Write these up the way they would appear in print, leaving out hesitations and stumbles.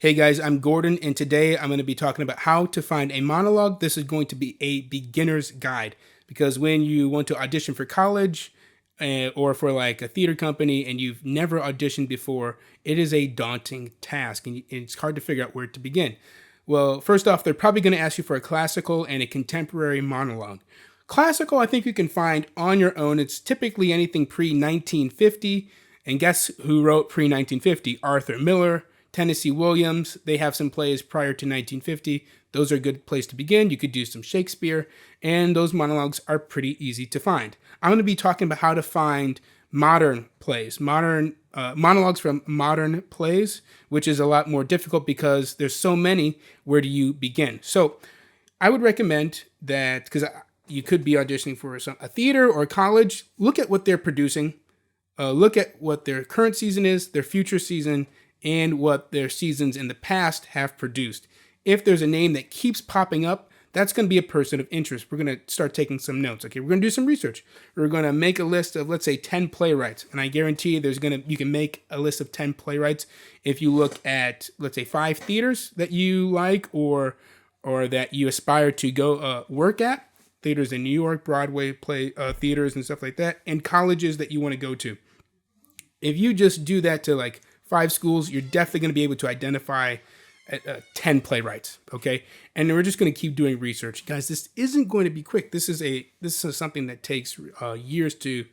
Hey guys, I'm Gordon, and today I'm going to be talking about how to find a monologue. This is going to be a beginner's guide because when you want to audition for college or for like a theater company and you've never auditioned before, it is a daunting task and it's hard to figure out where to begin. Well, first off, they're probably going to ask you for a classical and a contemporary monologue. Classical, I think you can find on your own. It's typically anything pre 1950. And guess who wrote pre 1950? Arthur Miller, Tennessee Williams. They have some plays prior to 1950. Those are a good place to begin. You could do some Shakespeare, and those monologues are pretty easy to find. I'm going to be talking about how to find modern plays, modern monologues from modern plays, which is a lot more difficult because there's so many. Where do you begin? So I would recommend that because you could be auditioning for a theater or a college. Look at what they're producing. Look at what their current season is, their future season, and what their seasons in the past have produced. If there's a name that keeps popping up, that's going to be a person of interest. We're going to start taking some notes. Okay, we're going to do some research. We're going to make a list of, let's say, 10 playwrights, and I guarantee you can make a list of 10 playwrights if you look at, let's say, 5 theaters that you like or that you aspire to go work at. Theaters in New York, Broadway play theaters and stuff like that, and colleges that you want to go to. If you just do that to like 5 schools, you're definitely going to be able to identify 10 playwrights. Okay, and we're just going to keep doing research, guys. This isn't going to be quick. This is something that takes years to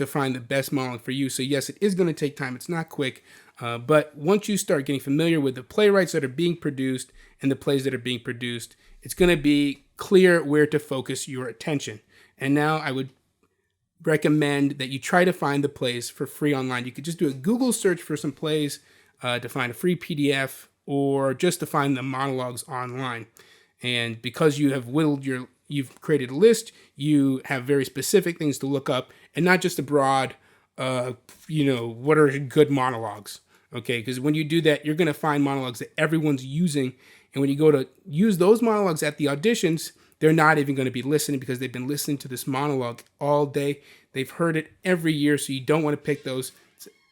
find the best monologue for you. So yes, it is going to take time. It's not quick, but once you start getting familiar with the playwrights that are being produced and the plays that are being produced, it's going to be clear where to focus your attention. And now I would recommend that you try to find the plays for free online. You could just do a Google search for some plays to find a free PDF or just to find the monologues online. And because you have you've created a list, you have very specific things to look up and not just a broad, what are good monologues. Okay, because when you do that, you're going to find monologues that everyone's using. And when you go to use those monologues at the auditions, they're not even going to be listening because they've been listening to this monologue all day. They've heard it every year, so you don't want to pick those.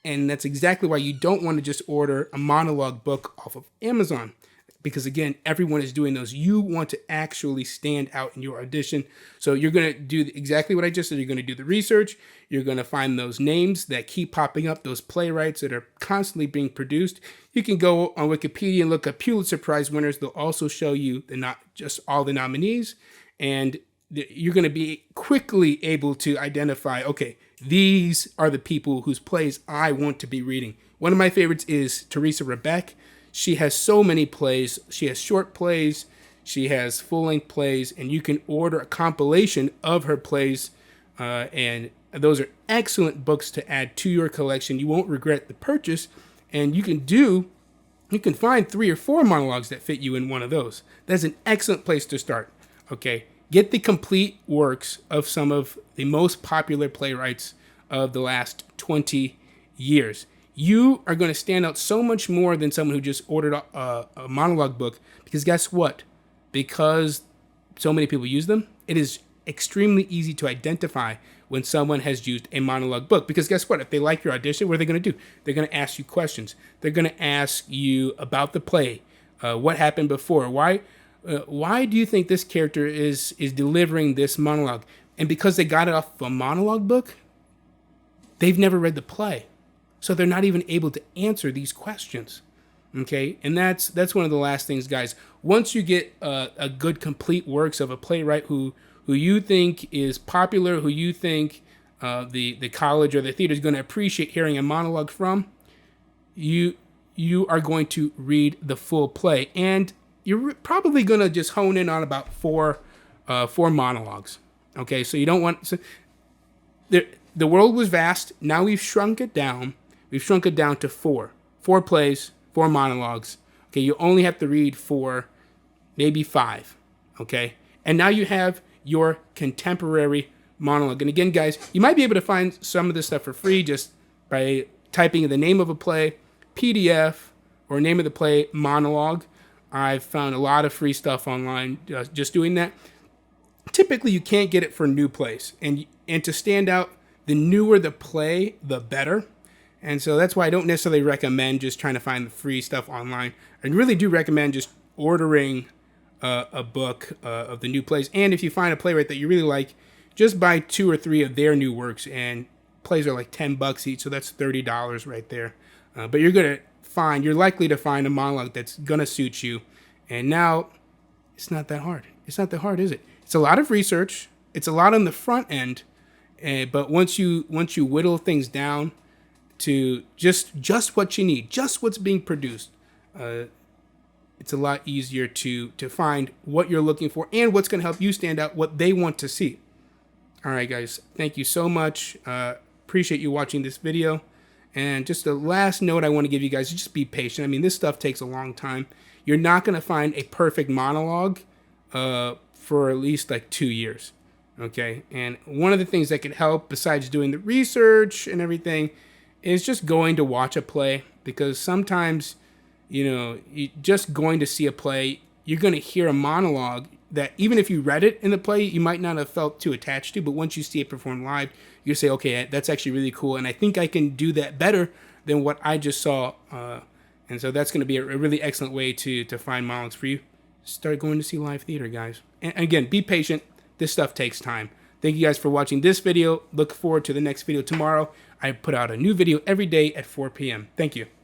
And that's exactly why you don't want to just order a monologue book off of Amazon. Because again, everyone is doing those. You want to actually stand out in your audition. So you're going to do exactly what I just said. You're going to do the research. You're going to find those names that keep popping up, those playwrights that are constantly being produced. You can go on Wikipedia and look at Pulitzer Prize winners. They'll also show you not just all the nominees. And you're going to be quickly able to identify, okay, these are the people whose plays I want to be reading. One of my favorites is Teresa Rebeck. She has so many plays. She has short plays. She has full-length plays. And you can order a compilation of her plays. And those are excellent books to add to your collection. You won't regret the purchase. And you can find 3 or 4 monologues that fit you in one of those. That's an excellent place to start. Okay. Get the complete works of some of the most popular playwrights of the last 20 years. You are going to stand out so much more than someone who just ordered a monologue book because guess what? Because so many people use them, it is extremely easy to identify when someone has used a monologue book. Because guess what? If they like your audition, what are they going to do? They're going to ask you questions. They're going to ask you about the play, what happened before, why do you think this character is delivering this monologue? And because they got it off a monologue book, they've never read the play. So they're not even able to answer these questions. Okay, and that's one of the last things, guys. Once you get a good complete works of a playwright who you think is popular, who you think the college or the theater is going to appreciate hearing a monologue from, you are going to read the full play, and you're probably going to just hone in on about 4 monologues. Okay, so you don't want the world was vast. Now we've shrunk it down. We've shrunk it down to 4 plays, 4 monologues. Okay, you only have to read 4, maybe 5. Okay, and now you have your contemporary monologue. And again, guys, you might be able to find some of this stuff for free just by typing in the name of a play, PDF, or name of the play, monologue. I've found a lot of free stuff online just doing that. Typically, you can't get it for new plays. And to stand out, the newer the play, the better. And so that's why I don't necessarily recommend just trying to find the free stuff online. I really do recommend just ordering a book of the new plays. And if you find a playwright that you really like, just buy 2 or 3 of their new works. And plays are like $10 each, so that's $30 right there. But you're likely to find a monologue that's gonna suit you. And now, it's not that hard. It's not that hard, is it? It's a lot of research. It's a lot on the front end. But once you whittle things down to just what you need, just what's being produced, it's a lot easier to find what you're looking for and what's going to help you stand out, what they want to see. All right, guys, thank you so much. Appreciate you watching this video. And just the last note I want to give you guys is just be patient. I mean, this stuff takes a long time. You're not going to find a perfect monologue for at least like 2 years. Okay, and one of the things that could help, besides doing the research and everything, is just going to watch a play. Because sometimes, just going to see a play, you're going to hear a monologue that even if you read it in the play, you might not have felt too attached to. But once you see it performed live, you say, okay, that's actually really cool. And I think I can do that better than what I just saw. And so that's going to be a really excellent way to find monologues for you. Start going to see live theater, guys. And again, be patient. This stuff takes time. Thank you guys for watching this video. Look forward to the next video tomorrow. I put out a new video every day at 4 p.m. Thank you.